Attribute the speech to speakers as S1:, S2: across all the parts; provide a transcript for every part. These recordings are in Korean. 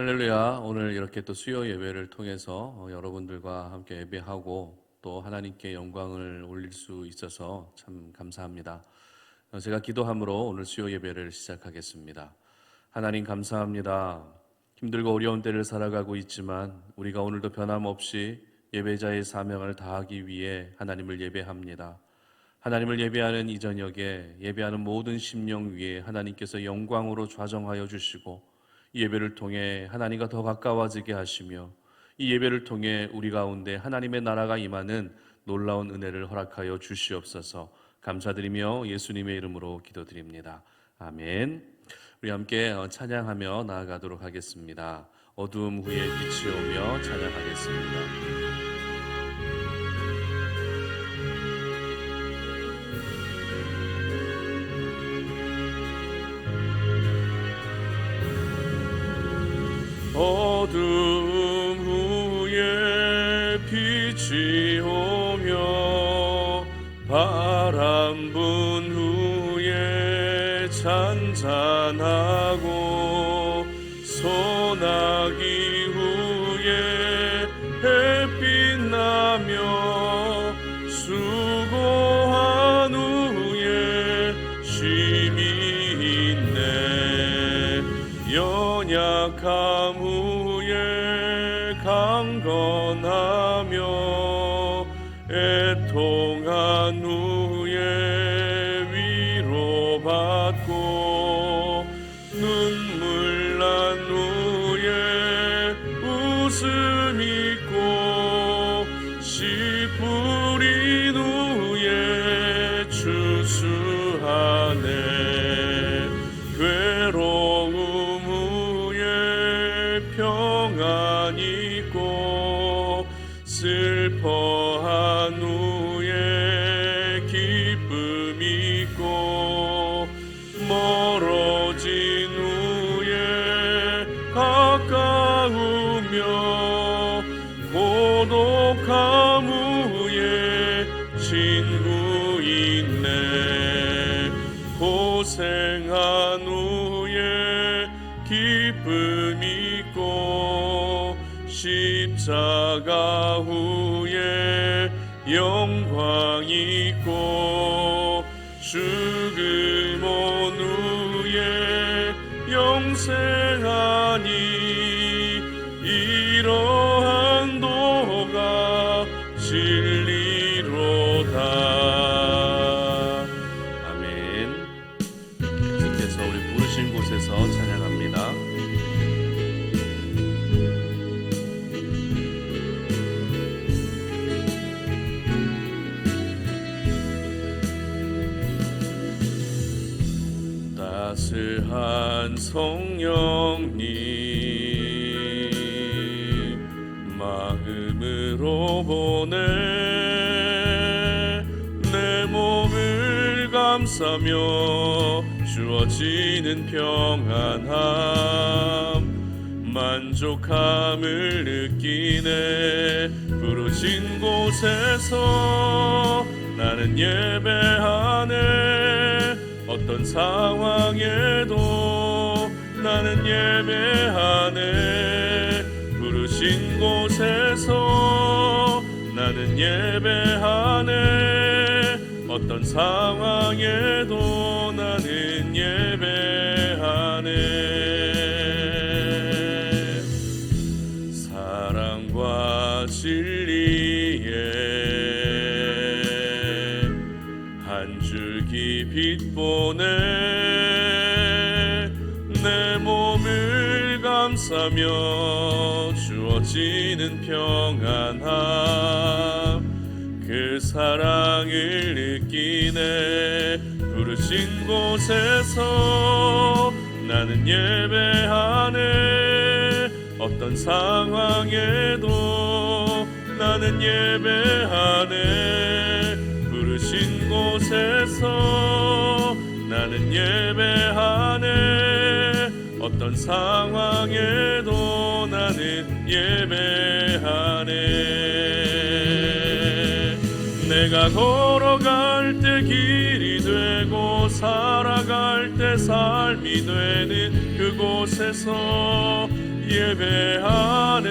S1: 할렐루야. 오늘 이렇게 또 수요 예배를 통해서 여러분들과 함께 예배하고 또 하나님께 영광을 올릴 수 있어서 참 감사합니다. 제가 기도함으로 오늘 수요 예배를 시작하겠습니다. 하나님 감사합니다. 힘들고 어려운 때를 살아가고 있지만 우리가 오늘도 변함없이 예배자의 사명을 다하기 위해 하나님을 예배합니다. 하나님을 예배하는 이 저녁에 예배하는 모든 심령 위에 하나님께서 영광으로 좌정하여 주시고 이 예배를 통해 하나님과 더 가까워지게 하시며 이 예배를 통해 우리 가운데 하나님의 나라가 임하는 놀라운 은혜를 허락하여 주시옵소서. 감사드리며 예수님의 이름으로 기도드립니다. 아멘. 우리 함께 찬양하며 나아가도록 하겠습니다. 어두움 후에 빛이 오며 찬양하겠습니다. 어두움 후에 빛이 오며 바람 분 후에 잔잔하고 소나기 후에 햇빛 나며 수고한 후에 쉼이 있네. 연약함 후에 강건하며 애통한 후에 위로받고 눈물 난 후에 웃음 있고 씨 뿌린 후에 추수하네. 괴로움 평안 있고 슬퍼한 후에 기쁨 있고 멀어진 후에 가까우며 고독함 후에 친구 있네. 고생한 후에 기쁨 있고 십자가 후에 영광 있고 죽음 온 후에 영생하니 이러한 도가 진리로다. 아멘. 주께서 우리 부르신 곳에서 찬양합니다. 따스한 성령님 마음으로 보내 내 몸을 감싸며 주어지는 평안함 만족함을 느끼네. 부르신 곳에서 나는 예배하네. 어떤 상황에도 나는 예배하네. 부르신 곳에서 나는 예배하네. 어떤 상황에도 나는 예배하네. 사랑과 진리에 한 줄기 빛 보내 내 몸을 감싸며 주어지는 평안함 그 사랑을 느끼네. 부르신 곳에서 나는 예배하네. 어떤 상황에도 나는 예배하네. 부르신 곳에서 나는 예배하네. 어떤 상황에도 나는 예배하네. 내 내가 걸어갈 때 길이 되고 살아갈 때 삶이 되는 그곳에서 예배하네.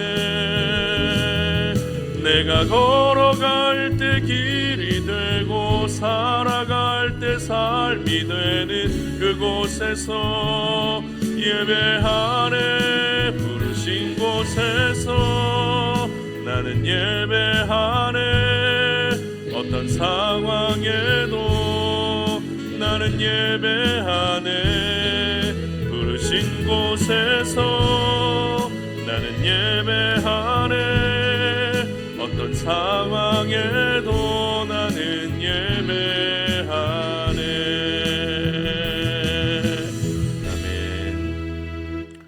S1: 내가 걸어갈 때 길이 되고 살아갈 때 삶이 되는 그곳에서 예배하네. 부르신 곳에서 나는 예배하네. 어떤 상황에도 나는 예배하네. 부르신 곳에서 나는 예배하네. 어떤 상황에도 나는 예배하네. 아멘.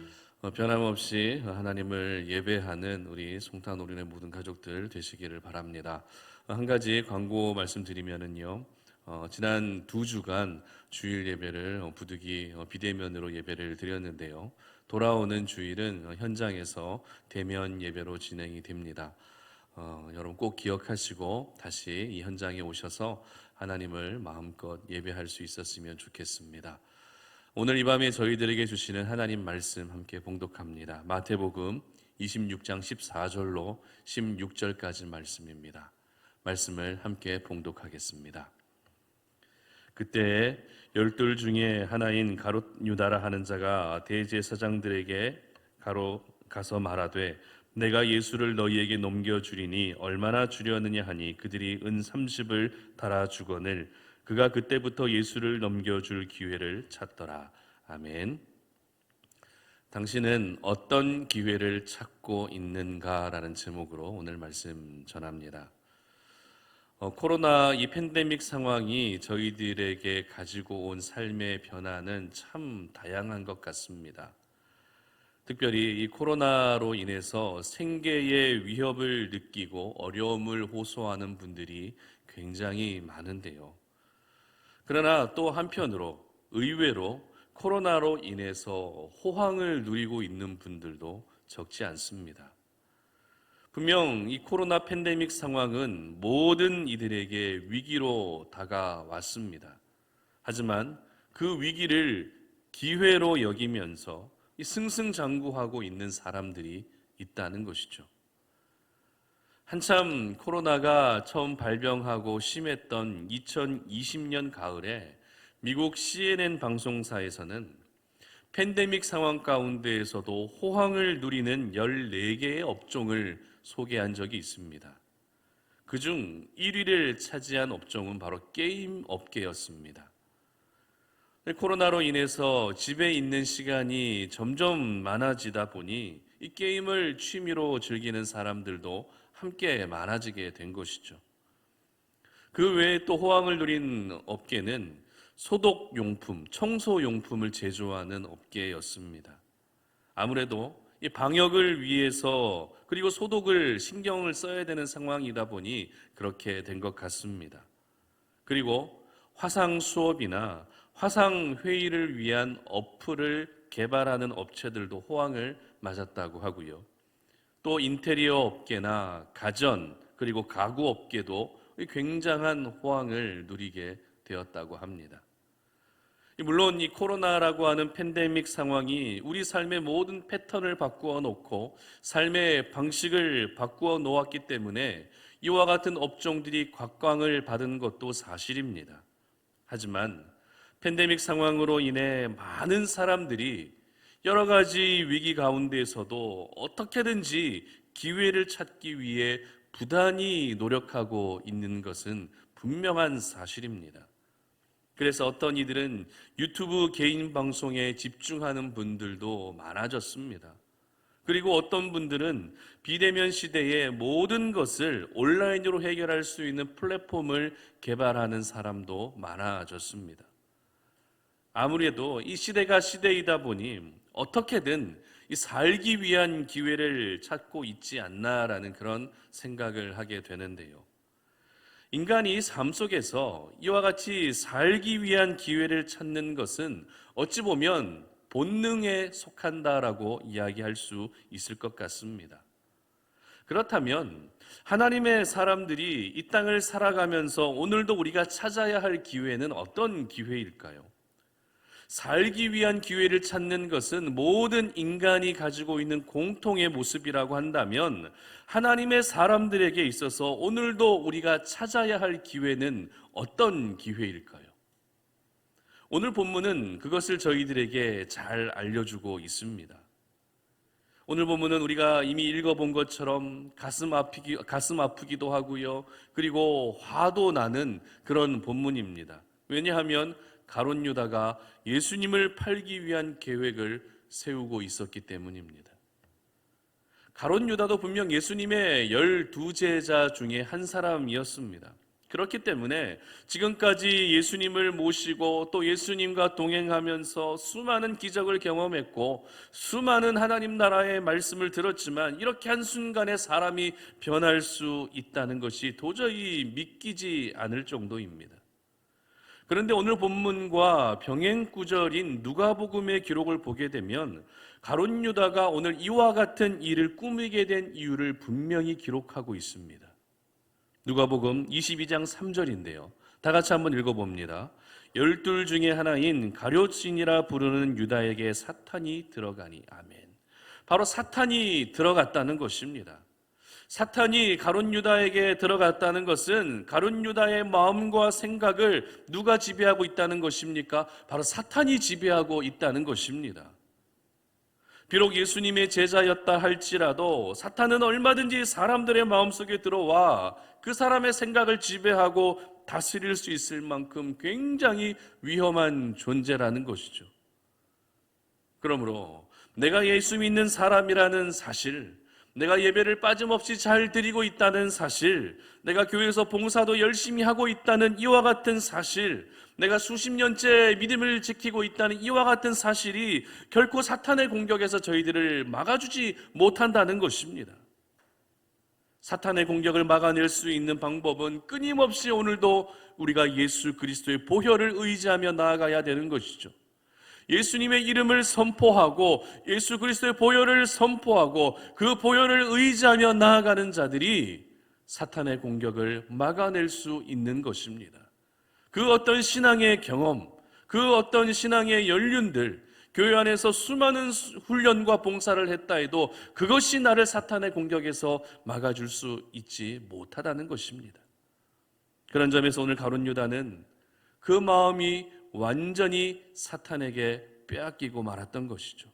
S1: 변함없이 하나님을 예배하는 우리 송탄 오륜의 모든 가족들 되시기를 바랍니다. 한 가지 광고 말씀드리면은요, 지난 2주간 주일 예배를 부득이 비대면으로 예배를 드렸는데요. 돌아오는 주일은 현장에서 대면 예배로 진행이 됩니다. 여러분 꼭 기억하시고 다시 이 현장에 오셔서 하나님을 마음껏 예배할 수 있었으면 좋겠습니다. 오늘 이 밤에 저희들에게 주시는 하나님 말씀 함께 봉독합니다. 마태복음 26장 14절로 16절까지 말씀입니다. 말씀을 함께 봉독하겠습니다. 그때 12 중에 하나인 가롯 유다라 하는 자가 대제사장들에게 가서 말하되 내가 예수를 너희에게 넘겨주리니 얼마나 주려느냐 하니 그들이 은 30을 달아주거늘 그가 그때부터 예수를 넘겨줄 기회를 찾더라. 아멘. 당신은 어떤 기회를 찾고 있는가라는 제목으로 오늘 말씀 전합니다. 코로나 이 팬데믹 상황이 저희들에게 가지고 온 삶의 변화는 참 다양한 것 같습니다. 특별히 이 코로나로 인해서 생계의 위협을 느끼고 어려움을 호소하는 분들이 굉장히 많은데요. 그러나 또 한편으로 의외로 코로나로 인해서 호황을 누리고 있는 분들도 적지 않습니다. 분명 이 코로나 팬데믹 상황은 모든 이들에게 위기로 다가왔습니다. 하지만 그 위기를 기회로 여기면서 승승장구하고 있는 사람들이 있다는 것이죠. 한참 코로나가 처음 발병하고 심했던 2020년 가을에 미국 CNN 방송사에서는 팬데믹 상황 가운데에서도 호황을 누리는 14개의 업종을 소개한 적이 있습니다. 그중 1위를 차지한 업종은 바로 게임 업계였습니다. 코로나로 인해서 집에 있는 시간이 점점 많아지다 보니 이 게임을 취미로 즐기는 사람들도 함께 많아지게 된 것이죠. 그 외에 또 호황을 누린 업계는 소독용품, 청소용품을 제조하는 업계였습니다. 아무래도 이 방역을 위해서 그리고 소독을 신경을 써야 되는 상황이다 보니 그렇게 된 것 같습니다. 그리고 화상 수업이나 화상 회의를 위한 어플을 개발하는 업체들도 호황을 맞았다고 하고요. 또 인테리어 업계나 가전 그리고 가구 업계도 굉장한 호황을 누리게 되었다고 합니다. 물론 이 코로나라고 하는 팬데믹 상황이 우리 삶의 모든 패턴을 바꾸어 놓고 삶의 방식을 바꾸어 놓았기 때문에 이와 같은 업종들이 곽광을 받은 것도 사실입니다. 하지만 팬데믹 상황으로 인해 많은 사람들이 여러 가지 위기 가운데에서도 어떻게든지 기회를 찾기 위해 부단히 노력하고 있는 것은 분명한 사실입니다. 그래서 어떤 이들은 유튜브 개인 방송에 집중하는 분들도 많아졌습니다. 그리고 어떤 분들은 비대면 시대에 모든 것을 온라인으로 해결할 수 있는 플랫폼을 개발하는 사람도 많아졌습니다. 아무래도 이 시대가 시대이다 보니 어떻게든 이 살기 위한 기회를 찾고 있지 않나라는 그런 생각을 하게 되는데요. 인간이 삶 속에서 이와 같이 살기 위한 기회를 찾는 것은 어찌 보면 본능에 속한다라고 이야기할 수 있을 것 같습니다. 그렇다면 하나님의 사람들이 이 땅을 살아가면서 오늘도 우리가 찾아야 할 기회는 어떤 기회일까요? 살기 위한 기회를 찾는 것은 모든 인간이 가지고 있는 공통의 모습이라고 한다면 하나님의 사람들에게 있어서 오늘도 우리가 찾아야 할 기회는 어떤 기회일까요? 오늘 본문은 그것을 저희들에게 잘 알려주고 있습니다. 오늘 본문은 우리가 이미 읽어본 것처럼 가슴 아프기도 하고요. 그리고 화도 나는 그런 본문입니다. 왜냐하면 가룟 유다가 예수님을 팔기 위한 계획을 세우고 있었기 때문입니다. 가룟 유다도 분명 예수님의 12제자 중에 한 사람이었습니다. 그렇기 때문에 지금까지 예수님을 모시고 또 예수님과 동행하면서 수많은 기적을 경험했고 수많은 하나님 나라의 말씀을 들었지만 이렇게 한순간에 사람이 변할 수 있다는 것이 도저히 믿기지 않을 정도입니다. 그런데 오늘 본문과 병행 구절인 누가복음의 기록을 보게 되면 가룟 유다가 오늘 이와 같은 일을 꾸미게 된 이유를 분명히 기록하고 있습니다. 누가복음 22장 3절인데요. 다 같이 한번 읽어봅니다. 12 중에 하나인 가룟신이라 부르는 유다에게 사탄이 들어가니. 아멘. 바로 사탄이 들어갔다는 것입니다. 사탄이 가룟 유다에게 들어갔다는 것은 가룟 유다의 마음과 생각을 누가 지배하고 있다는 것입니까? 바로 사탄이 지배하고 있다는 것입니다. 비록 예수님의 제자였다 할지라도 사탄은 얼마든지 사람들의 마음속에 들어와 그 사람의 생각을 지배하고 다스릴 수 있을 만큼 굉장히 위험한 존재라는 것이죠. 그러므로 내가 예수 믿는 사람이라는 사실, 내가 예배를 빠짐없이 잘 드리고 있다는 사실, 내가 교회에서 봉사도 열심히 하고 있다는 이와 같은 사실, 내가 수십 년째 믿음을 지키고 있다는 이와 같은 사실이 결코 사탄의 공격에서 저희들을 막아주지 못한다는 것입니다. 사탄의 공격을 막아낼 수 있는 방법은 끊임없이 오늘도 우리가 예수 그리스도의 보혈을 의지하며 나아가야 되는 것이죠. 예수님의 이름을 선포하고 예수 그리스도의 보혈을 선포하고 그 보혈을 의지하며 나아가는 자들이 사탄의 공격을 막아낼 수 있는 것입니다. 그 어떤 신앙의 경험, 그 어떤 신앙의 연륜들, 교회 안에서 수많은 훈련과 봉사를 했다 해도 그것이 나를 사탄의 공격에서 막아줄 수 있지 못하다는 것입니다. 그런 점에서 오늘 가룟 유다는 그 마음이 완전히 사탄에게 빼앗기고 말았던 것이죠.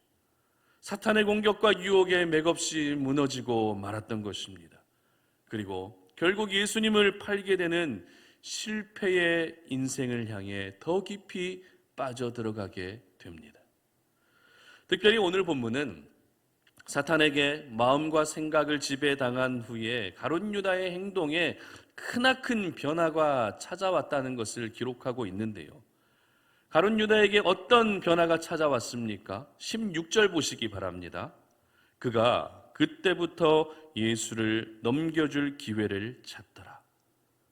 S1: 사탄의 공격과 유혹에 맥없이 무너지고 말았던 것입니다. 그리고 결국 예수님을 팔게 되는 실패의 인생을 향해 더 깊이 빠져들어가게 됩니다. 특별히 오늘 본문은 사탄에게 마음과 생각을 지배당한 후에 가룟 유다의 행동에 크나큰 변화가 찾아왔다는 것을 기록하고 있는데요. 가룟 유다에게 어떤 변화가 찾아왔습니까? 16절 보시기 바랍니다. 그가 그때부터 예수를 넘겨줄 기회를 찾더라.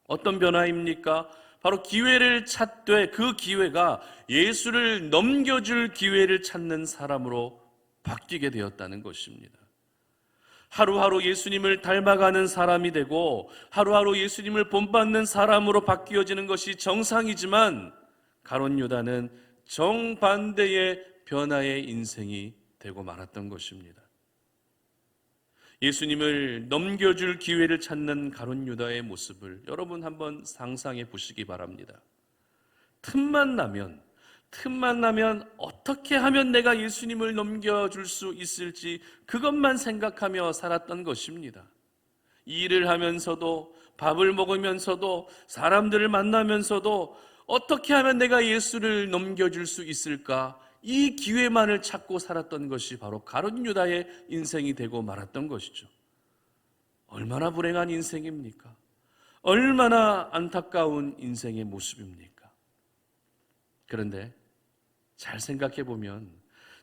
S1: 어떤 변화입니까? 바로 기회를 찾되 그 기회가 예수를 넘겨줄 기회를 찾는 사람으로 바뀌게 되었다는 것입니다. 하루하루 예수님을 닮아가는 사람이 되고 하루하루 예수님을 본받는 사람으로 바뀌어지는 것이 정상이지만 가룟 유다는 정반대의 변화의 인생이 되고 말았던 것입니다. 예수님을 넘겨줄 기회를 찾는 가룟 유다의 모습을 여러분 한번 상상해 보시기 바랍니다. 틈만 나면 어떻게 하면 내가 예수님을 넘겨줄 수 있을지 그것만 생각하며 살았던 것입니다. 일을 하면서도 밥을 먹으면서도 사람들을 만나면서도 어떻게 하면 내가 예수를 넘겨줄 수 있을까? 이 기회만을 찾고 살았던 것이 바로 가룟 유다의 인생이 되고 말았던 것이죠. 얼마나 불행한 인생입니까? 얼마나 안타까운 인생의 모습입니까? 그런데 잘 생각해 보면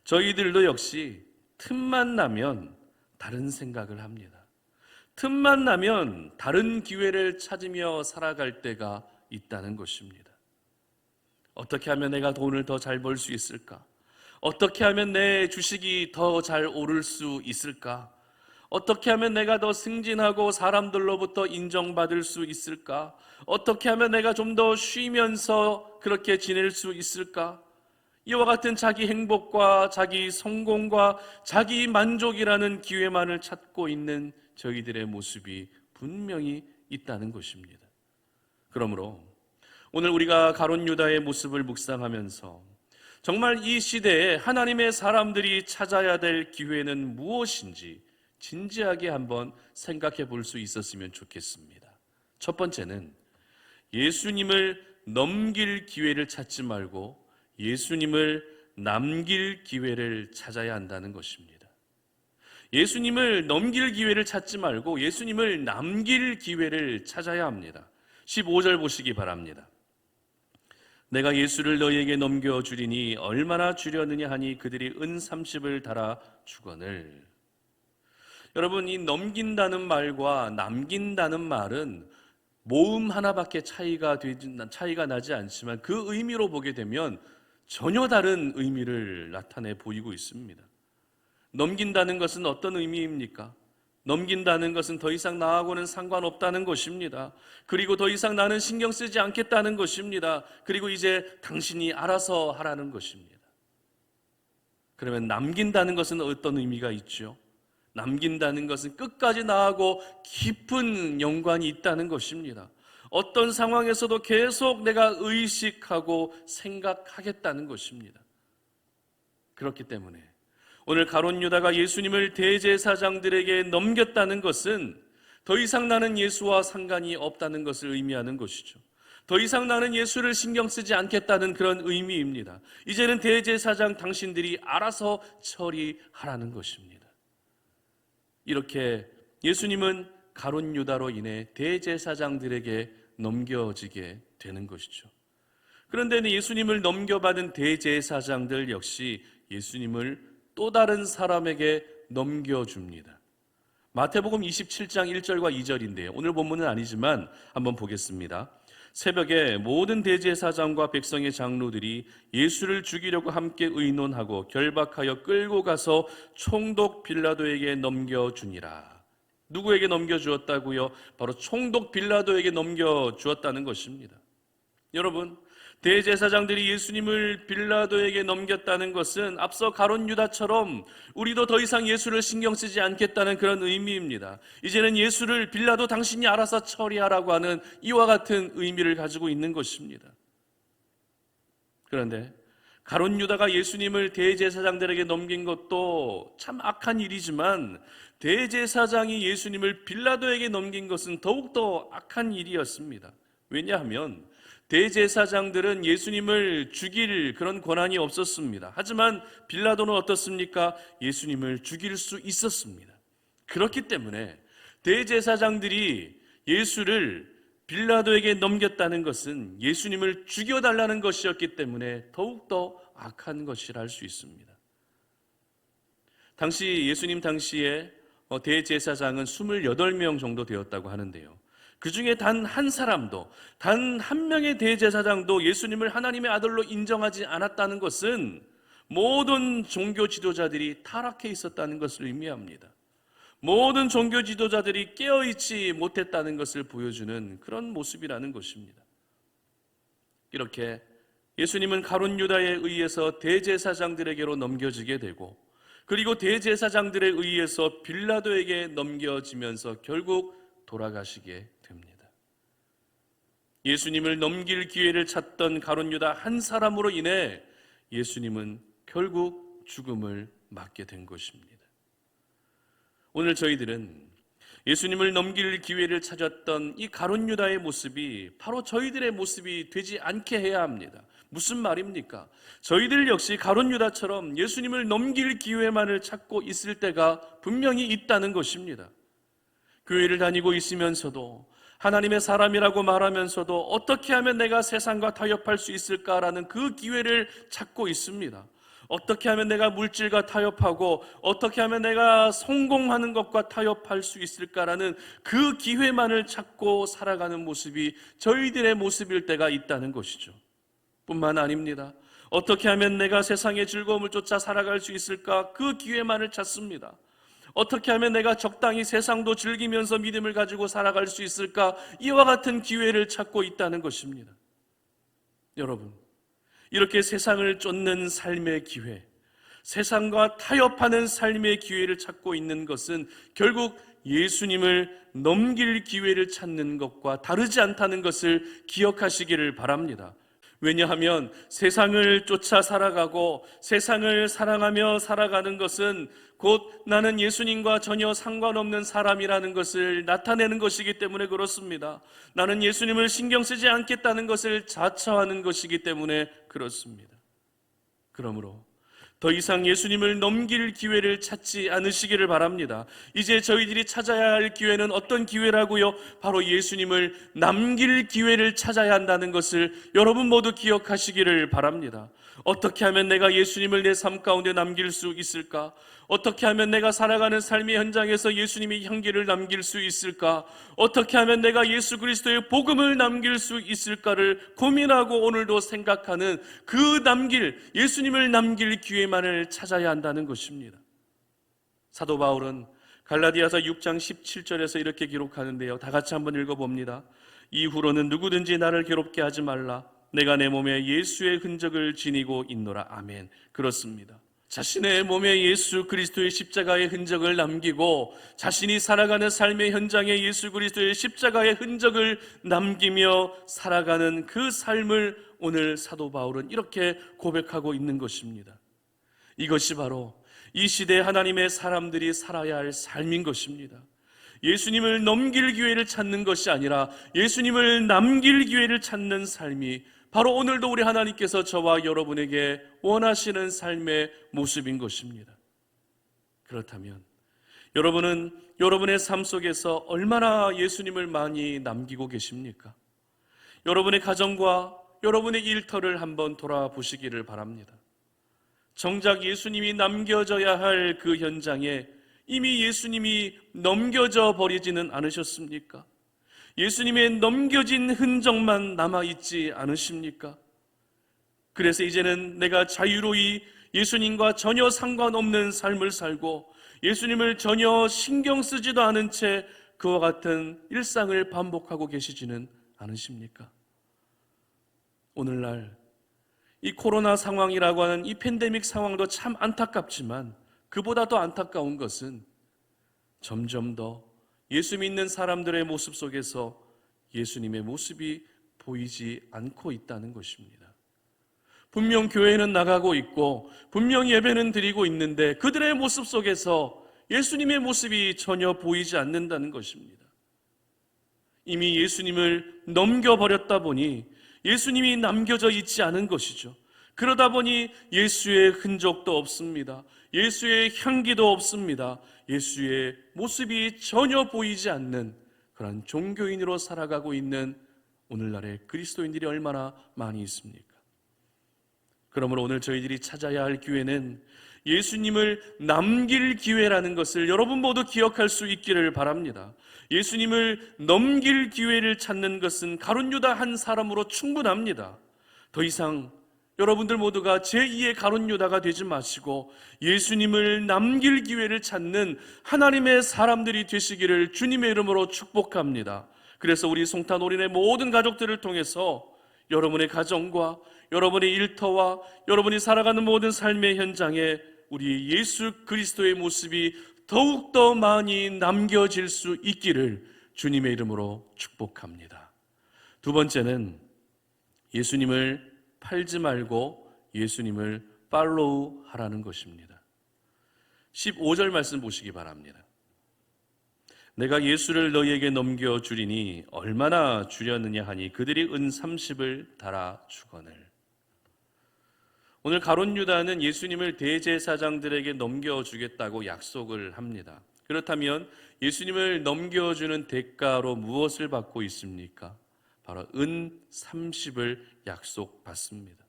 S1: 저희들도 역시 틈만 나면 다른 생각을 합니다. 틈만 나면 다른 기회를 찾으며 살아갈 때가 있다는 것입니다. 어떻게 하면 내가 돈을 더 잘 벌 수 있을까? 어떻게 하면 내 주식이 더 잘 오를 수 있을까? 어떻게 하면 내가 더 승진하고 사람들로부터 인정받을 수 있을까? 어떻게 하면 내가 좀 더 쉬면서 그렇게 지낼 수 있을까? 이와 같은 자기 행복과 자기 성공과 자기 만족이라는 기회만을 찾고 있는 저희들의 모습이 분명히 있다는 것입니다. 그러므로 오늘 우리가 가룟 유다의 모습을 묵상하면서 정말 이 시대에 하나님의 사람들이 찾아야 될 기회는 무엇인지 진지하게 한번 생각해 볼 수 있었으면 좋겠습니다. 첫 번째는 예수님을 넘길 기회를 찾지 말고 예수님을 남길 기회를 찾아야 한다는 것입니다. 예수님을 넘길 기회를 찾지 말고 예수님을 남길 기회를 찾아야 합니다. 15절 보시기 바랍니다. 내가 예수를 너희에게 넘겨주리니 얼마나 주려느냐 하니 그들이 은 30을 달아 주거늘. 여러분, 이 넘긴다는 말과 남긴다는 말은 모음 하나밖에 차이가 나지 않지만 그 의미로 보게 되면 전혀 다른 의미를 나타내 보이고 있습니다. 넘긴다는 것은 어떤 의미입니까? 넘긴다는 것은 더 이상 나하고는 상관없다는 것입니다. 그리고 더 이상 나는 신경 쓰지 않겠다는 것입니다. 그리고 이제 당신이 알아서 하라는 것입니다. 그러면 남긴다는 것은 어떤 의미가 있죠? 남긴다는 것은 끝까지 나하고 깊은 연관이 있다는 것입니다. 어떤 상황에서도 계속 내가 의식하고 생각하겠다는 것입니다. 그렇기 때문에 오늘 가룟 유다가 예수님을 대제사장들에게 넘겼다는 것은 더 이상 나는 예수와 상관이 없다는 것을 의미하는 것이죠. 더 이상 나는 예수를 신경 쓰지 않겠다는 그런 의미입니다. 이제는 대제사장 당신들이 알아서 처리하라는 것입니다. 이렇게 예수님은 가룟 유다로 인해 대제사장들에게 넘겨지게 되는 것이죠. 그런데 예수님을 넘겨받은 대제사장들 역시 예수님을 또 다른 사람에게 넘겨줍니다. 마태복음 27장 1절과 2절인데요. 오늘 본문은 아니지만 한번 보겠습니다. 새벽에 모든 대제사장과 백성의 장로들이 예수를 죽이려고 함께 의논하고 결박하여 끌고 가서 총독 빌라도에게 넘겨주니라. 누구에게 넘겨주었다고요? 바로 총독 빌라도에게 넘겨주었다는 것입니다. 여러분, 대제사장들이 예수님을 빌라도에게 넘겼다는 것은 앞서 가룟 유다처럼 우리도 더 이상 예수를 신경 쓰지 않겠다는 그런 의미입니다. 이제는 예수를 빌라도 당신이 알아서 처리하라고 하는 이와 같은 의미를 가지고 있는 것입니다. 그런데 가룟 유다가 예수님을 대제사장들에게 넘긴 것도 참 악한 일이지만 대제사장이 예수님을 빌라도에게 넘긴 것은 더욱더 악한 일이었습니다. 왜냐하면 대제사장들은 예수님을 죽일 그런 권한이 없었습니다. 하지만 빌라도는 어떻습니까? 예수님을 죽일 수 있었습니다. 그렇기 때문에 대제사장들이 예수를 빌라도에게 넘겼다는 것은 예수님을 죽여달라는 것이었기 때문에 더욱더 악한 것이라 할 수 있습니다. 당시 예수님 당시에 대제사장은 28명 정도 되었다고 하는데요. 그 중에 단 한 사람도, 단 한 명의 대제사장도 예수님을 하나님의 아들로 인정하지 않았다는 것은 모든 종교 지도자들이 타락해 있었다는 것을 의미합니다. 모든 종교 지도자들이 깨어있지 못했다는 것을 보여주는 그런 모습이라는 것입니다. 이렇게 예수님은 가룟 유다에 의해서 대제사장들에게로 넘겨지게 되고 그리고 대제사장들에 의해서 빌라도에게 넘겨지면서 결국 돌아가시게 됩니다. 예수님을 넘길 기회를 찾던 가룟 유다 한 사람으로 인해 예수님은 결국 죽음을 맞게 된 것입니다. 오늘 저희들은 예수님을 넘길 기회를 찾았던 이 가룟 유다의 모습이 바로 저희들의 모습이 되지 않게 해야 합니다. 무슨 말입니까? 저희들 역시 가룟 유다처럼 예수님을 넘길 기회만을 찾고 있을 때가 분명히 있다는 것입니다. 교회를 다니고 있으면서도 하나님의 사람이라고 말하면서도 어떻게 하면 내가 세상과 타협할 수 있을까라는 그 기회를 찾고 있습니다. 어떻게 하면 내가 물질과 타협하고 어떻게 하면 내가 성공하는 것과 타협할 수 있을까라는 그 기회만을 찾고 살아가는 모습이 저희들의 모습일 때가 있다는 것이죠. 뿐만 아닙니다. 어떻게 하면 내가 세상의 즐거움을 쫓아 살아갈 수 있을까? 그 기회만을 찾습니다. 어떻게 하면 내가 적당히 세상도 즐기면서 믿음을 가지고 살아갈 수 있을까? 이와 같은 기회를 찾고 있다는 것입니다. 여러분, 이렇게 세상을 쫓는 삶의 기회, 세상과 타협하는 삶의 기회를 찾고 있는 것은 결국 예수님을 넘길 기회를 찾는 것과 다르지 않다는 것을 기억하시기를 바랍니다. 왜냐하면 세상을 쫓아 살아가고 세상을 사랑하며 살아가는 것은 곧 나는 예수님과 전혀 상관없는 사람이라는 것을 나타내는 것이기 때문에 그렇습니다. 나는 예수님을 신경 쓰지 않겠다는 것을 자처하는 것이기 때문에 그렇습니다. 그러므로 더 이상 예수님을 넘길 기회를 찾지 않으시기를 바랍니다. 이제 저희들이 찾아야 할 기회는 어떤 기회라고요? 바로 예수님을 남길 기회를 찾아야 한다는 것을 여러분 모두 기억하시기를 바랍니다. 어떻게 하면 내가 예수님을 내 삶 가운데 남길 수 있을까? 어떻게 하면 내가 살아가는 삶의 현장에서 예수님의 향기를 남길 수 있을까? 어떻게 하면 내가 예수 그리스도의 복음을 남길 수 있을까를 고민하고 오늘도 생각하는 그 예수님을 남길 기회만을 찾아야 한다는 것입니다. 사도 바울은 갈라디아서 6장 17절에서 이렇게 기록하는데요, 다 같이 한번 읽어봅니다. 이후로는 누구든지 나를 괴롭게 하지 말라. 내가 내 몸에 예수의 흔적을 지니고 있노라. 아멘. 그렇습니다. 자신의 몸에 예수 그리스도의 십자가의 흔적을 남기고 자신이 살아가는 삶의 현장에 예수 그리스도의 십자가의 흔적을 남기며 살아가는 그 삶을 오늘 사도 바울은 이렇게 고백하고 있는 것입니다. 이것이 바로 이 시대 하나님의 사람들이 살아야 할 삶인 것입니다. 예수님을 넘길 기회를 찾는 것이 아니라 예수님을 남길 기회를 찾는 삶이 바로 오늘도 우리 하나님께서 저와 여러분에게 원하시는 삶의 모습인 것입니다. 그렇다면 여러분은 여러분의 삶 속에서 얼마나 예수님을 많이 남기고 계십니까? 여러분의 가정과 여러분의 일터를 한번 돌아보시기를 바랍니다. 정작 예수님이 남겨져야 할 그 현장에 이미 예수님이 넘겨져 버리지는 않으셨습니까? 예수님의 넘겨진 흔적만 남아있지 않으십니까? 그래서 이제는 내가 자유로이 예수님과 전혀 상관없는 삶을 살고 예수님을 전혀 신경 쓰지도 않은 채 그와 같은 일상을 반복하고 계시지는 않으십니까? 오늘날 이 코로나 상황이라고 하는 이 팬데믹 상황도 참 안타깝지만 그보다 더 안타까운 것은 점점 더 예수 믿는 사람들의 모습 속에서 예수님의 모습이 보이지 않고 있다는 것입니다. 분명 교회는 나가고 있고 분명 예배는 드리고 있는데 그들의 모습 속에서 예수님의 모습이 전혀 보이지 않는다는 것입니다. 이미 예수님을 넘겨버렸다 보니 예수님이 남겨져 있지 않은 것이죠. 그러다 보니 예수의 흔적도 없습니다. 예수의 향기도 없습니다. 예수의 모습이 전혀 보이지 않는 그런 종교인으로 살아가고 있는 오늘날의 그리스도인들이 얼마나 많이 있습니까? 그러므로 오늘 저희들이 찾아야 할 기회는 예수님을 남길 기회라는 것을 여러분 모두 기억할 수 있기를 바랍니다. 예수님을 넘길 기회를 찾는 것은 가룟 유다 한 사람으로 충분합니다. 더 이상 여러분들 모두가 제2의 가룟 유다가 되지 마시고 예수님을 남길 기회를 찾는 하나님의 사람들이 되시기를 주님의 이름으로 축복합니다. 그래서 우리 송탄 올인의 모든 가족들을 통해서 여러분의 가정과 여러분의 일터와 여러분이 살아가는 모든 삶의 현장에 우리 예수 그리스도의 모습이 더욱더 많이 남겨질 수 있기를 주님의 이름으로 축복합니다. 두 번째는 예수님을 팔지 말고 예수님을 팔로우 하라는 것입니다. 15절 말씀 보시기 바랍니다. 내가 예수를 너희에게 넘겨주리니 얼마나 주려느냐 하니 그들이 은 30을 달아 주거늘. 오늘 가룟 유다는 예수님을 대제사장들에게 넘겨주겠다고 약속을 합니다. 그렇다면 예수님을 넘겨주는 대가로 무엇을 받고 있습니까? 바로 은 30을 약속받습니다.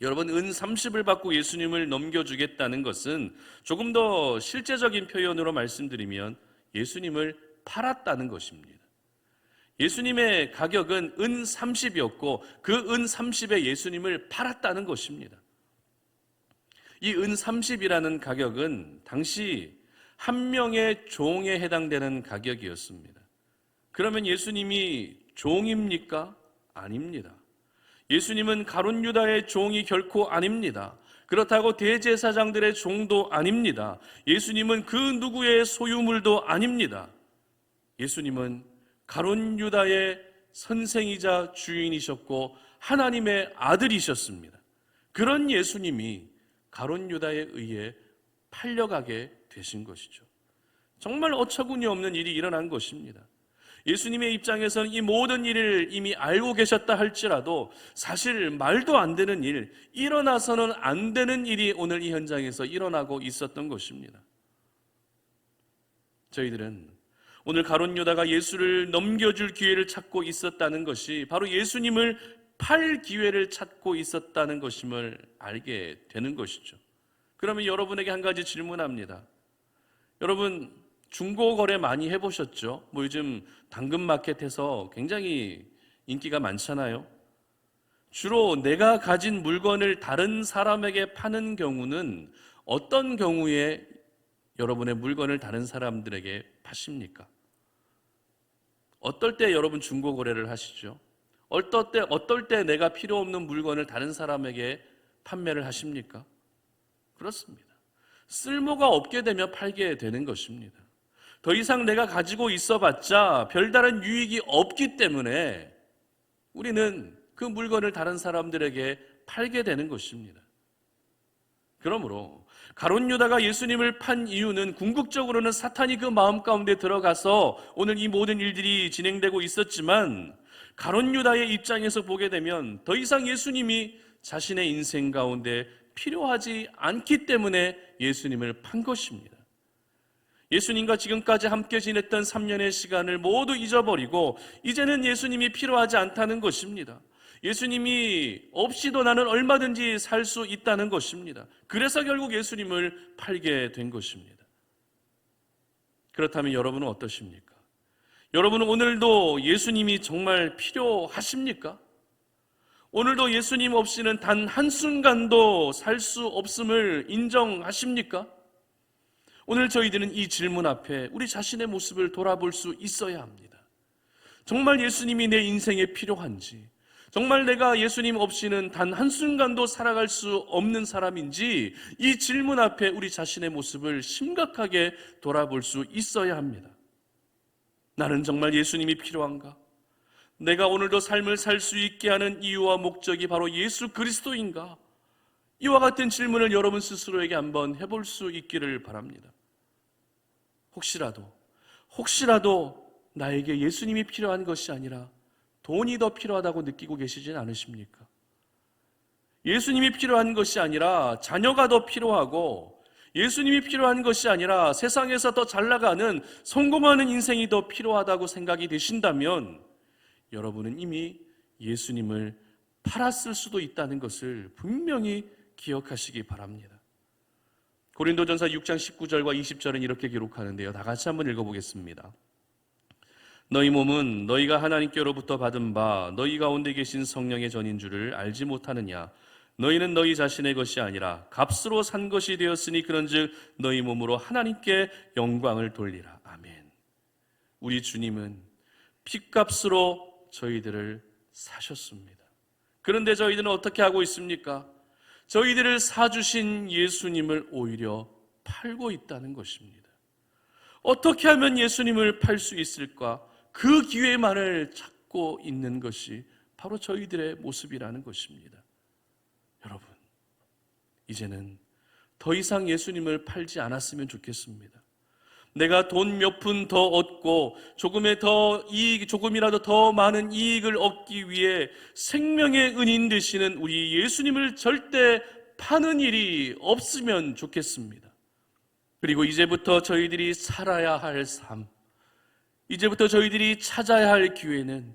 S1: 여러분, 은 30을 받고 예수님을 넘겨주겠다는 것은 조금 더 실제적인 표현으로 말씀드리면 예수님을 팔았다는 것입니다. 예수님의 가격은 은 30이었고 그 은 30에 예수님을 팔았다는 것입니다. 이 은 30이라는 가격은 당시 한 명의 종에 해당되는 가격이었습니다. 그러면 예수님이 종입니까? 아닙니다. 예수님은 가룟 유다의 종이 결코 아닙니다. 그렇다고 대제사장들의 종도 아닙니다. 예수님은 그 누구의 소유물도 아닙니다. 예수님은 가룟 유다의 선생이자 주인이셨고 하나님의 아들이셨습니다. 그런 예수님이 가룟 유다에 의해 팔려가게 되신 것이죠. 정말 어처구니 없는 일이 일어난 것입니다. 예수님의 입장에서는 이 모든 일을 이미 알고 계셨다 할지라도 사실 말도 안 되는 일, 일어나서는 안 되는 일이 오늘 이 현장에서 일어나고 있었던 것입니다. 저희들은 오늘 가룟 유다가 예수를 넘겨줄 기회를 찾고 있었다는 것이 바로 예수님을 팔 기회를 찾고 있었다는 것임을 알게 되는 것이죠. 그러면 여러분에게 한 가지 질문합니다. 여러분 중고 거래 많이 해보셨죠? 요즘 당근마켓에서 굉장히 인기가 많잖아요. 주로 내가 가진 물건을 다른 사람에게 파는 경우는 어떤 경우에 여러분의 물건을 다른 사람들에게 파십니까? 어떨 때 여러분 중고 거래를 하시죠? 어떨 때 내가 필요 없는 물건을 다른 사람에게 판매를 하십니까? 그렇습니다. 쓸모가 없게 되면 팔게 되는 것입니다. 더 이상 내가 가지고 있어봤자 별다른 유익이 없기 때문에 우리는 그 물건을 다른 사람들에게 팔게 되는 것입니다. 그러므로 가룟 유다가 예수님을 판 이유는 궁극적으로는 사탄이 그 마음 가운데 들어가서 오늘 이 모든 일들이 진행되고 있었지만 가룟 유다의 입장에서 보게 되면 더 이상 예수님이 자신의 인생 가운데 필요하지 않기 때문에 예수님을 판 것입니다. 예수님과 지금까지 함께 지냈던 3년의 시간을 모두 잊어버리고 이제는 예수님이 필요하지 않다는 것입니다. 예수님이 없이도 나는 얼마든지 살 수 있다는 것입니다. 그래서 결국 예수님을 팔게 된 것입니다. 그렇다면 여러분은 어떠십니까? 여러분은 오늘도 예수님이 정말 필요하십니까? 오늘도 예수님 없이는 단 한순간도 살 수 없음을 인정하십니까? 오늘 저희들은 이 질문 앞에 우리 자신의 모습을 돌아볼 수 있어야 합니다. 정말 예수님이 내 인생에 필요한지, 정말 내가 예수님 없이는 단 한순간도 살아갈 수 없는 사람인지 이 질문 앞에 우리 자신의 모습을 심각하게 돌아볼 수 있어야 합니다. 나는 정말 예수님이 필요한가? 내가 오늘도 삶을 살 수 있게 하는 이유와 목적이 바로 예수 그리스도인가? 이와 같은 질문을 여러분 스스로에게 한번 해볼 수 있기를 바랍니다. 혹시라도 나에게 예수님이 필요한 것이 아니라 돈이 더 필요하다고 느끼고 계시진 않으십니까? 예수님이 필요한 것이 아니라 자녀가 더 필요하고 예수님이 필요한 것이 아니라 세상에서 더 잘 나가는 성공하는 인생이 더 필요하다고 생각이 되신다면 여러분은 이미 예수님을 팔았을 수도 있다는 것을 분명히 기억하시기 바랍니다. 고린도전서 6장 19절과 20절은 이렇게 기록하는데요. 다 같이 한번 읽어보겠습니다. 너희 몸은 너희가 하나님께로부터 받은 바 너희 가운데 계신 성령의 전인 줄을 알지 못하느냐? 너희는 너희 자신의 것이 아니라 값으로 산 것이 되었으니 그런즉 너희 몸으로 하나님께 영광을 돌리라. 아멘. 우리 주님은 핏값으로 저희들을 사셨습니다. 그런데 저희들은 어떻게 하고 있습니까? 저희들을 사주신 예수님을 오히려 팔고 있다는 것입니다. 어떻게 하면 예수님을 팔 수 있을까? 그 기회만을 찾고 있는 것이 바로 저희들의 모습이라는 것입니다. 여러분, 이제는 더 이상 예수님을 팔지 않았으면 좋겠습니다. 내가 돈 몇 푼 더 얻고 조금이라도 더 많은 이익을 얻기 위해 생명의 은인 되시는 우리 예수님을 절대 파는 일이 없으면 좋겠습니다. 그리고 이제부터 저희들이 살아야 할 삶, 이제부터 저희들이 찾아야 할 기회는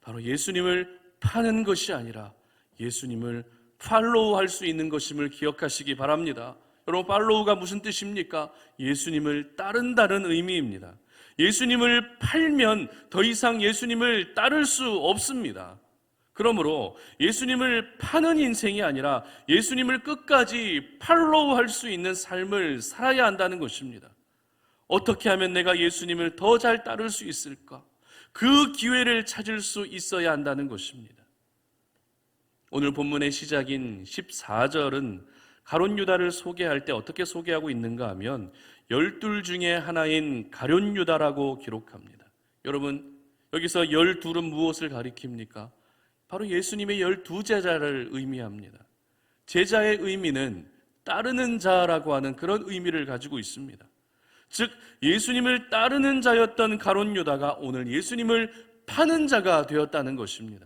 S1: 바로 예수님을 파는 것이 아니라 예수님을 팔로우할 수 있는 것임을 기억하시기 바랍니다. 여러분, 팔로우가 무슨 뜻입니까? 예수님을 따른다는 의미입니다. 예수님을 팔면 더 이상 예수님을 따를 수 없습니다. 그러므로 예수님을 파는 인생이 아니라 예수님을 끝까지 팔로우할 수 있는 삶을 살아야 한다는 것입니다. 어떻게 하면 내가 예수님을 더 잘 따를 수 있을까? 그 기회를 찾을 수 있어야 한다는 것입니다. 오늘 본문의 시작인 14절은 가룟 유다를 소개할 때 어떻게 소개하고 있는가 하면 12 중에 하나인 가룟 유다라고 기록합니다. 여러분, 여기서 12은 무엇을 가리킵니까? 바로 예수님의 12 제자를 의미합니다. 제자의 의미는 따르는 자라고 하는 그런 의미를 가지고 있습니다. 즉 예수님을 따르는 자였던 가룟 유다가 오늘 예수님을 파는 자가 되었다는 것입니다.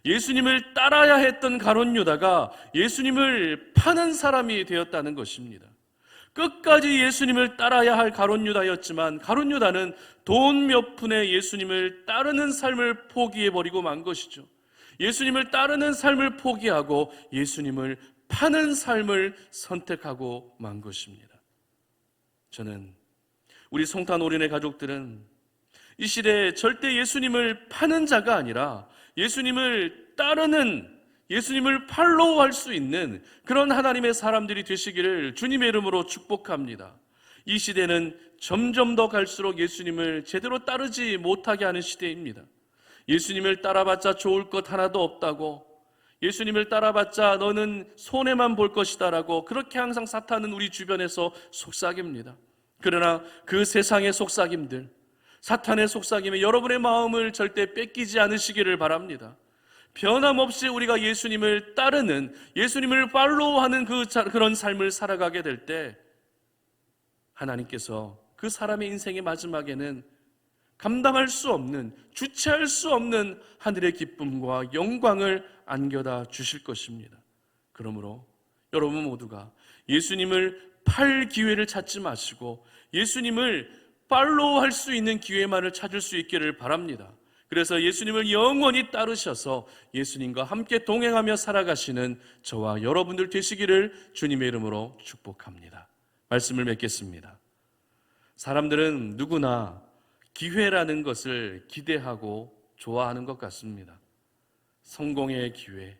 S1: 예수님을 따라야 했던 가룟 유다가 예수님을 파는 사람이 되었다는 것입니다. 끝까지 예수님을 따라야 할 가룟 유다였지만 가룟 유다는 돈 몇 푼에 예수님을 따르는 삶을 포기해버리고 만 것이죠. 예수님을 따르는 삶을 포기하고 예수님을 파는 삶을 선택하고 만 것입니다. 저는 우리 성탄 올인의 가족들은 이 시대에 절대 예수님을 파는 자가 아니라 예수님을 따르는, 예수님을 팔로우할 수 있는 그런 하나님의 사람들이 되시기를 주님의 이름으로 축복합니다. 이 시대는 점점 더 갈수록 예수님을 제대로 따르지 못하게 하는 시대입니다. 예수님을 따라봤자 좋을 것 하나도 없다고, 예수님을 따라봤자 너는 손해만 볼 것이다 라고 그렇게 항상 사탄은 우리 주변에서 속삭입니다. 그러나 그 세상의 속삭임들, 사탄의 속삭임에 여러분의 마음을 절대 뺏기지 않으시기를 바랍니다. 변함없이 우리가 예수님을 따르는, 예수님을 팔로우하는 그런 삶을 살아가게 될 때 하나님께서 그 사람의 인생의 마지막에는 감당할 수 없는, 주체할 수 없는 하늘의 기쁨과 영광을 안겨다 주실 것입니다. 그러므로 여러분 모두가 예수님을 팔 기회를 찾지 마시고 예수님을 팔로우할 수 있는 기회만을 찾을 수 있기를 바랍니다. 그래서 예수님을 영원히 따르셔서 예수님과 함께 동행하며 살아가시는 저와 여러분들 되시기를 주님의 이름으로 축복합니다. 말씀을 맺겠습니다. 사람들은 누구나 기회라는 것을 기대하고 좋아하는 것 같습니다. 성공의 기회,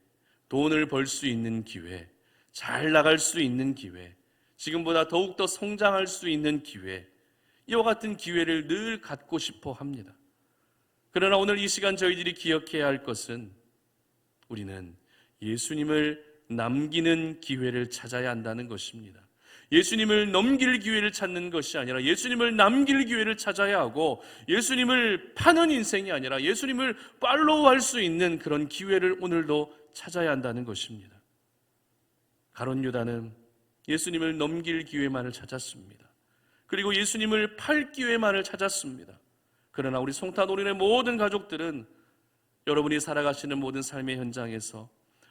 S1: 돈을 벌 수 있는 기회, 잘 나갈 수 있는 기회, 지금보다 더욱더 성장할 수 있는 기회, 이와 같은 기회를 늘 갖고 싶어 합니다. 그러나 오늘 이 시간 저희들이 기억해야 할 것은 우리는 예수님을 남기는 기회를 찾아야 한다는 것입니다. 예수님을 넘길 기회를 찾는 것이 아니라 예수님을 남길 기회를 찾아야 하고, 예수님을 파는 인생이 아니라 예수님을 팔로우할 수 있는 그런 기회를 오늘도 찾아야 한다는 것입니다. 가룟 유다는 예수님을 넘길 기회만을 찾았습니다. 그리고 예수님을 팔 기회만을 찾았습니다. 그러나 우리 성탄올인의 모든 가족들은 여러분이 살아가시는 모든 삶의 현장에서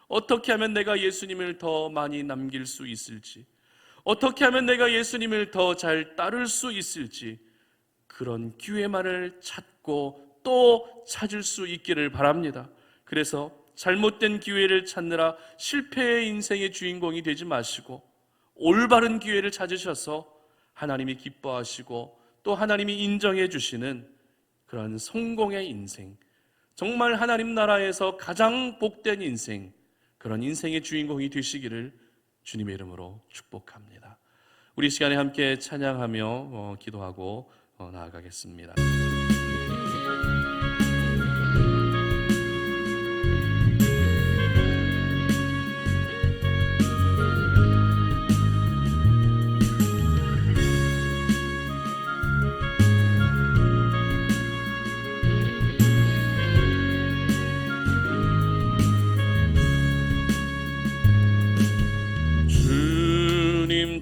S1: 어떻게 하면 내가 예수님을 더 많이 남길 수 있을지, 어떻게 하면 내가 예수님을 더 잘 따를 수 있을지, 그런 기회만을 찾고 또 찾을 수 있기를 바랍니다. 그래서 잘못된 기회를 찾느라 실패의 인생의 주인공이 되지 마시고 올바른 기회를 찾으셔서 하나님이 기뻐하시고 또 하나님이 인정해 주시는 그런 성공의 인생, 정말 하나님 나라에서 가장 복된 인생, 그런 인생의 주인공이 되시기를 주님의 이름으로 축복합니다. 우리 시간에 함께 찬양하며 기도하고 나아가겠습니다.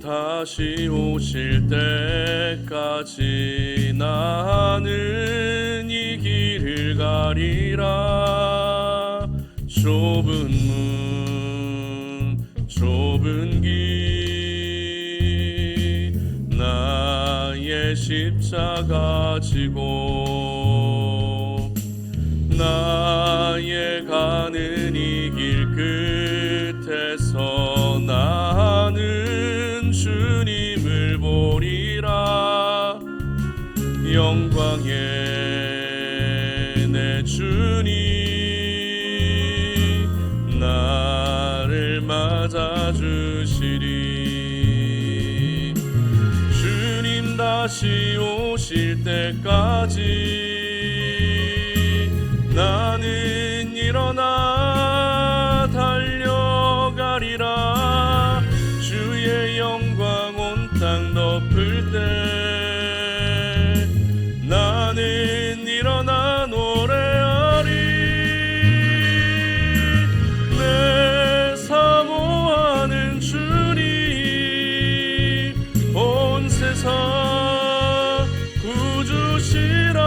S1: 다시 오실 때까지 나는 이 길을 가리라. 좁은 문, 좁은 길, 나의 십자가 지고 나의 가는 이 길 끝에서 나는 주님을 보리라. 영광의 내 주님 나를 맞아주시리. 주님 다 다시 오실 때까지 나는 일어나 달려가리라. 주의 영광 온 땅 덮을 때 나는 일어나 노래하리. 내 사모하는 주님 온 세상 구주시라.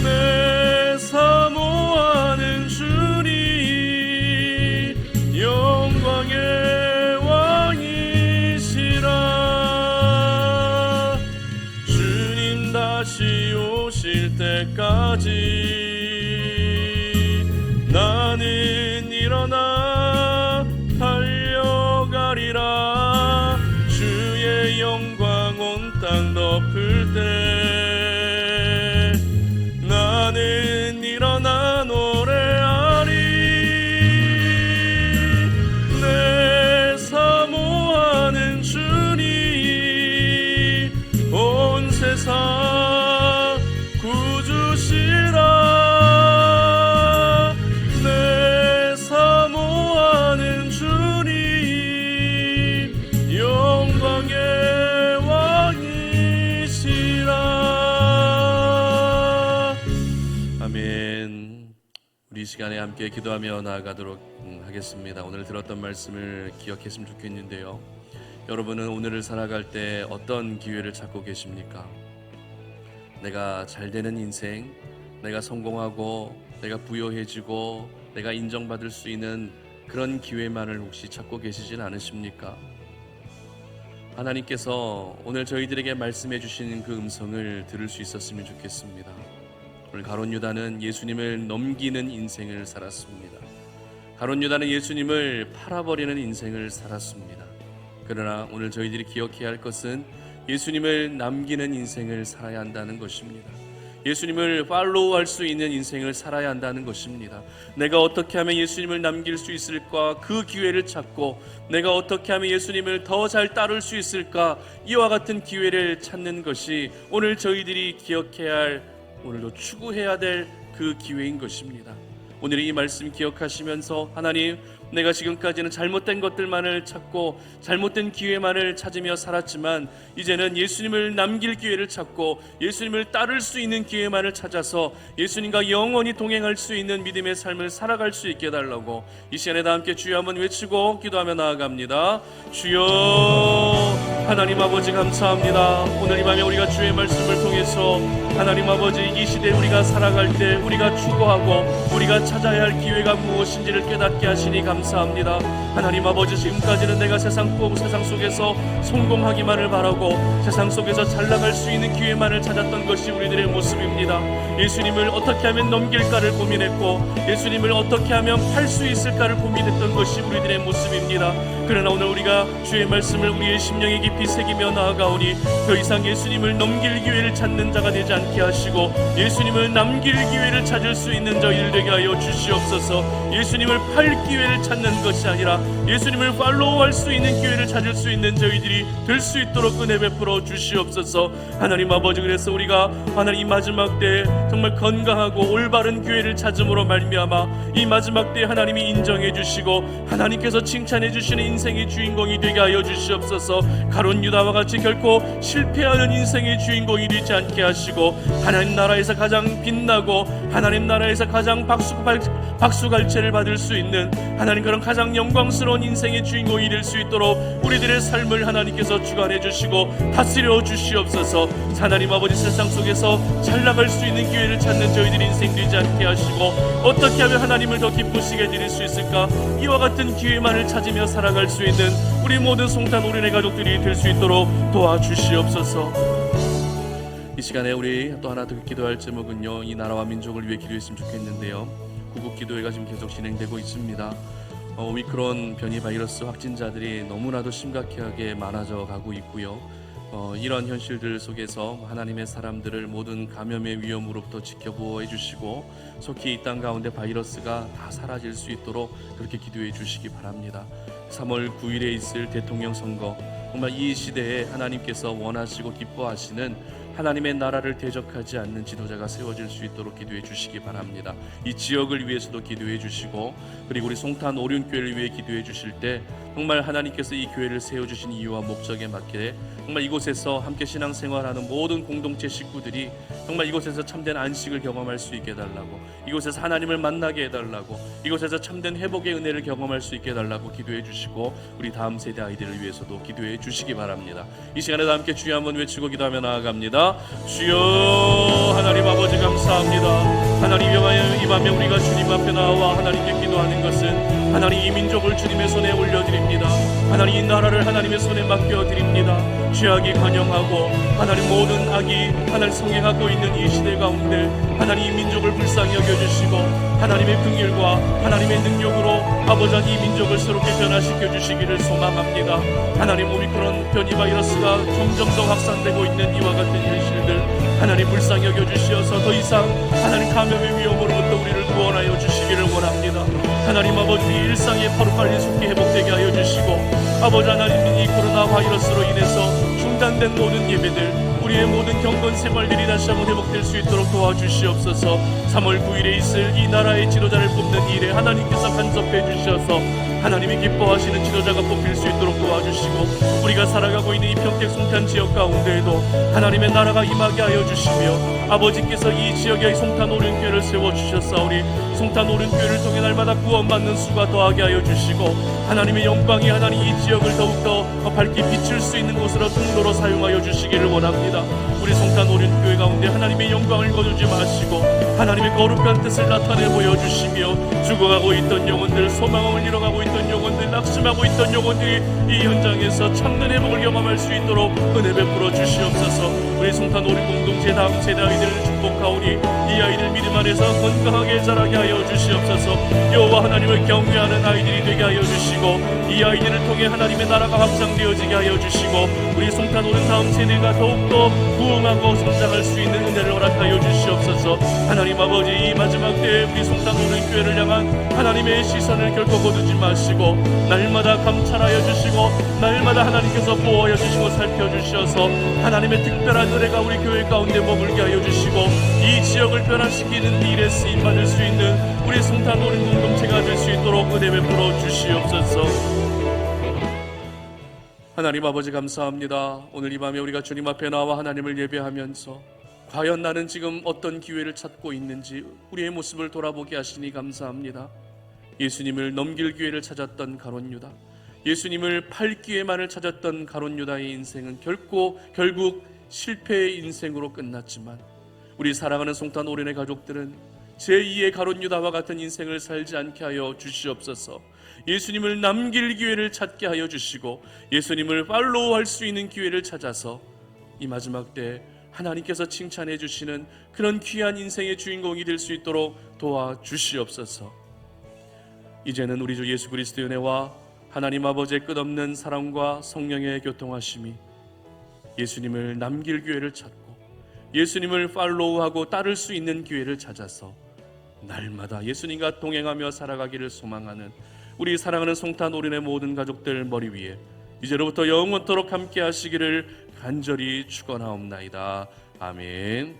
S1: 내 사모하는 주님 영광의 왕이시라. 주님 다시 오실 때까지 나는 일어나 달려가리라. 주의 영광 온 땅 덮을 때 나는 일어나 노래하리. 내 사모하는 주님 온 세상 구주시라. 내 사모하는 주님 영광의 왕이시라. 아멘. 우리 이 시간에 함께 기도하며 나아가도록 하겠습니다. 오늘 들었던 말씀을 기억했으면 좋겠는데요, 여러분은 오늘을 살아갈 때 어떤 기회를 찾고 계십니까? 내가 잘 되는 인생, 내가 성공하고 내가 부유해지고 내가 인정받을 수 있는 그런 기회만을 혹시 찾고 계시진 않으십니까? 하나님께서 오늘 저희들에게 말씀해 주시는 그 음성을 들을 수 있었으면 좋겠습니다. 오늘 가룟 유다는 예수님을 넘기는 인생을 살았습니다. 가룟 유다는 예수님을 팔아버리는 인생을 살았습니다. 그러나 오늘 저희들이 기억해야 할 것은 예수님을 남기는 인생을 살아야 한다는 것입니다. 예수님을 팔로우할 수 있는 인생을 살아야 한다는 것입니다. 내가 어떻게 하면 예수님을 남길 수 있을까? 그 기회를 찾고 내가 어떻게 하면 예수님을 더 잘 따를 수 있을까? 이와 같은 기회를 찾는 것이 오늘 저희들이 기억해야 할, 오늘도 추구해야 될 그 기회인 것입니다. 오늘 이 말씀 기억하시면서 하나님, 내가 지금까지는 잘못된 것들만을 찾고 잘못된 기회만을 찾으며 살았지만 이제는 예수님을 남길 기회를 찾고 예수님을 따를 수 있는 기회만을 찾아서 예수님과 영원히 동행할 수 있는 믿음의 삶을 살아갈 수 있게 해달라고 이 시간에 다 함께 주여 한번 외치고 기도하며 나아갑니다. 주여, 하나님 아버지 감사합니다. 오늘 이 밤에 우리가 주의 말씀을 통해서 하나님 아버지, 이 시대에 우리가 살아갈 때 우리가 추구하고 우리가 찾아야 할 기회가 무엇인지를 깨닫게 하시니 감사합니다. 하나님 아버지, 지금까지는 내가 세상 속에서 성공하기만을 바라고 세상 속에서 잘 나갈 수 있는 기회만을 찾았던 것이 우리들의 모습입니다. 예수님을 어떻게 하면 넘길까를 고민했고 예수님을 어떻게 하면 팔 수 있을까를 고민했던 것이 우리들의 모습입니다. 그러나 오늘 우리가 주의 말씀을 우리의 심령에 깊이 새기며 나아가오니 더 이상 예수님을 넘길 기회를 찾는 자가 되지 않게 하시고 예수님을 남길 기회를 찾을 수 있는 저희들 되게 하여 주시옵소서. 예수님을 팔 기회를 찾는 것이 아니라 예수님을 팔로우할 수 있는 기회를 찾을 수 있는 저희들이 될 수 있도록 은혜 베풀어 주시옵소서. 하나님 아버지, 그래서 우리가 하나님 이 마지막 때에 정말 건강하고 올바른 기회를 찾음으로 말미암아 이 마지막 때에 하나님이 인정해 주시고 하나님께서 칭찬해 주시는 인생의 주인공이 되게 하여 주시옵소서. 가룟 유다와 같이 결코 실패하는 인생의 주인공이 되지 않게 하시고 하나님 나라에서 가장 빛나고 하나님 나라에서 가장 박수갈채를 받을 수 있는 하나님 그런 가장 영광스러운 인생의 주인공이 될 수 있도록 우리들의 삶을 하나님께서 주관해 주시고 다스려 주시옵소서. 하나님 아버지, 세상 속에서 잘 나갈 수 있는 기회를 찾는 저희들 인생 되지 않게 하시고 어떻게 하면 하나님을 더 기쁘시게 드릴 수 있을까? 이와 같은 기회만을 찾으며 살아갈 수 있는 우리 모든 송탄 오륜의 가족들이 될 수 있도록 도와주시옵소서. 이 시간에 우리 또 하나 더 기도할 제목은요, 이 나라와 민족을 위해 기도했으면 좋겠는데요, 구국기도회가 지금 계속 진행되고 있습니다. 오미크론 변이 바이러스 확진자들이 너무나도 심각하게 많아져 가고 있고요. 이런 현실들 속에서 하나님의 사람들을 모든 감염의 위험으로부터 지켜보호해 주시고 속히 이 땅 가운데 바이러스가 다 사라질 수 있도록 그렇게 기도해 주시기 바랍니다. 3월 9일에 있을 대통령 선거, 정말 이 시대에 하나님께서 원하시고 기뻐하시는 하나님의 나라를 대적하지 않는 지도자가 세워질 수 있도록 기도해 주시기 바랍니다. 이 지역을 위해서도 기도해 주시고, 그리고 우리 송탄 오륜교회를 위해 기도해 주실 때 정말 하나님께서 이 교회를 세워주신 이유와 목적에 맞게 정말 이곳에서 함께 신앙생활하는 모든 공동체 식구들이 정말 이곳에서 참된 안식을 경험할 수 있게 해달라고, 이곳에서 하나님을 만나게 해달라고, 이곳에서 참된 회복의 은혜를 경험할 수 있게 해달라고 기도해 주시고, 우리 다음 세대 아이들을 위해서도 기도해 주시기 바랍니다. 이 시간에도 함께 주여 한번 외치고 기도하며 나아갑니다. 주여, 하나님 아버지 감사합니다. 하나님 이 밤에 우리가 주님 앞에 나와 하나님께 기도하는 것은 하나님 이 민족을 주님의 손에 올려드립니다. 하나님 이 나라를 하나님의 손에 맡겨드립니다. 죄악이 관영하고 하나님 모든 악이 하나님 성행하고 있는 이 시대 가운데 하나님 이 민족을 불쌍히 여겨주시고 하나님의 긍휼과 하나님의 능력으로 아버지 이 민족을 새롭게 변화시켜 주시기를 소망합니다. 하나님 오미크론 변이 바이러스가 점점 더 확산되고 있는 이와 같은 현실들 하나님 불쌍히 여겨주시어서 더 이상 하나님 감염의 위험으로부터 우리를 구원하여 주시기를 원합니다. 하나님 아버지 일상에 빨리 속히 회복되게 하여 주시고 아버지 하나님 이 코로나 바이러스로 인해서 중단된 모든 예배들 우리의 모든 경건 생활들이 다시 한번 회복될 수 있도록 도와주시옵소서. 3월 9일에 있을 이 나라의 지도자를 뽑는 일에 하나님께서 간섭해 주셔서 하나님이 기뻐하시는 지도자가 뽑힐 수 있도록 도와주시고 우리가 살아가고 있는 이 평택 송탄 지역 가운데에도 하나님의 나라가 임하게 하여 주시며 아버지께서 이 지역에 송탄 오륜교회를 세워주셨사오니 송탄 오륜교회를 통해 날마다 구원받는 수가 더하게 하여 주시고 하나님의 영광이 하나님 이 지역을 더욱더 밝게 비출 수 있는 곳으로 통로로 사용하여 주시기를 원합니다. 우리 송탄 오륜교회 가운데 하나님의 영광을 거두지 마시고 하나님의 거룩한 뜻을 나타내 보여주시며 죽어가고 있던 영혼들, 소망을 잃어가고 있던 영혼들, 낙심하고 있던 영혼들이 이 현장에서 참는 회복을 경험할 수 있도록 은혜 베풀어 주시옵소서. 우리 송탄 오륜 공동체 다음 세대 아이들을 축복하오니 이 아이들 믿음 안에서 건강하게 자라게 하여 주시옵소서. 여호와 하나님을 경외하는 아이들이 되게 하여 주시고 이 아이들을 통해 하나님의 나라가 확장되어지게 하여 주시고 우리 송탄 오륜 다음 세대가 더욱더 부흥하고 성장할 수 있는 은혜를 허락하여 주시옵소서. 하나님 아버지 이 마지막 때에 우리 송탄 오륜 교회를 향한 하나님의 시선을 결코 거두지 마시고 날마다 감찰하여 주시고 날마다 하나님께서 보호하여 주시고 살펴주셔서 하나님의 특별한 은혜가 우리 교회 가운데 머물게 하여 주시고 이 지역을 변화시키는 일에 쓰임받을 수 있는 우리 송탄 오륜 공동체가 될 수 있도록 은혜 베풀어 주시옵소서. 하나님 아버지 감사합니다. 오늘 이 밤에 우리가 주님 앞에 나와 하나님을 예배하면서 과연 나는 지금 어떤 기회를 찾고 있는지 우리의 모습을 돌아보게 하시니 감사합니다. 예수님을 넘길 기회를 찾았던 가룟 유다, 예수님을 팔 기회만을 찾았던 가룟 유다의 인생은 결국 실패의 인생으로 끝났지만 우리 사랑하는 송탄 오륜의 가족들은 제2의 가룟 유다와 같은 인생을 살지 않게 하여 주시옵소서. 예수님을 남길 기회를 찾게 하여 주시고 예수님을 팔로우할 수 있는 기회를 찾아서 이 마지막 때 하나님께서 칭찬해 주시는 그런 귀한 인생의 주인공이 될 수 있도록 도와주시옵소서. 이제는 우리 주 예수 그리스도의 은혜와 하나님 아버지의 끝없는 사랑과 성령의 교통하심이 예수님을 남길 기회를 찾고 예수님을 팔로우하고 따를 수 있는 기회를 찾아서 날마다 예수님과 동행하며 살아가기를 소망하는 우리 사랑하는 송탄 오륜의 모든 가족들 머리 위에 이제로부터 영원토록 함께 하시기를 간절히 축원하옵나이다. 아멘.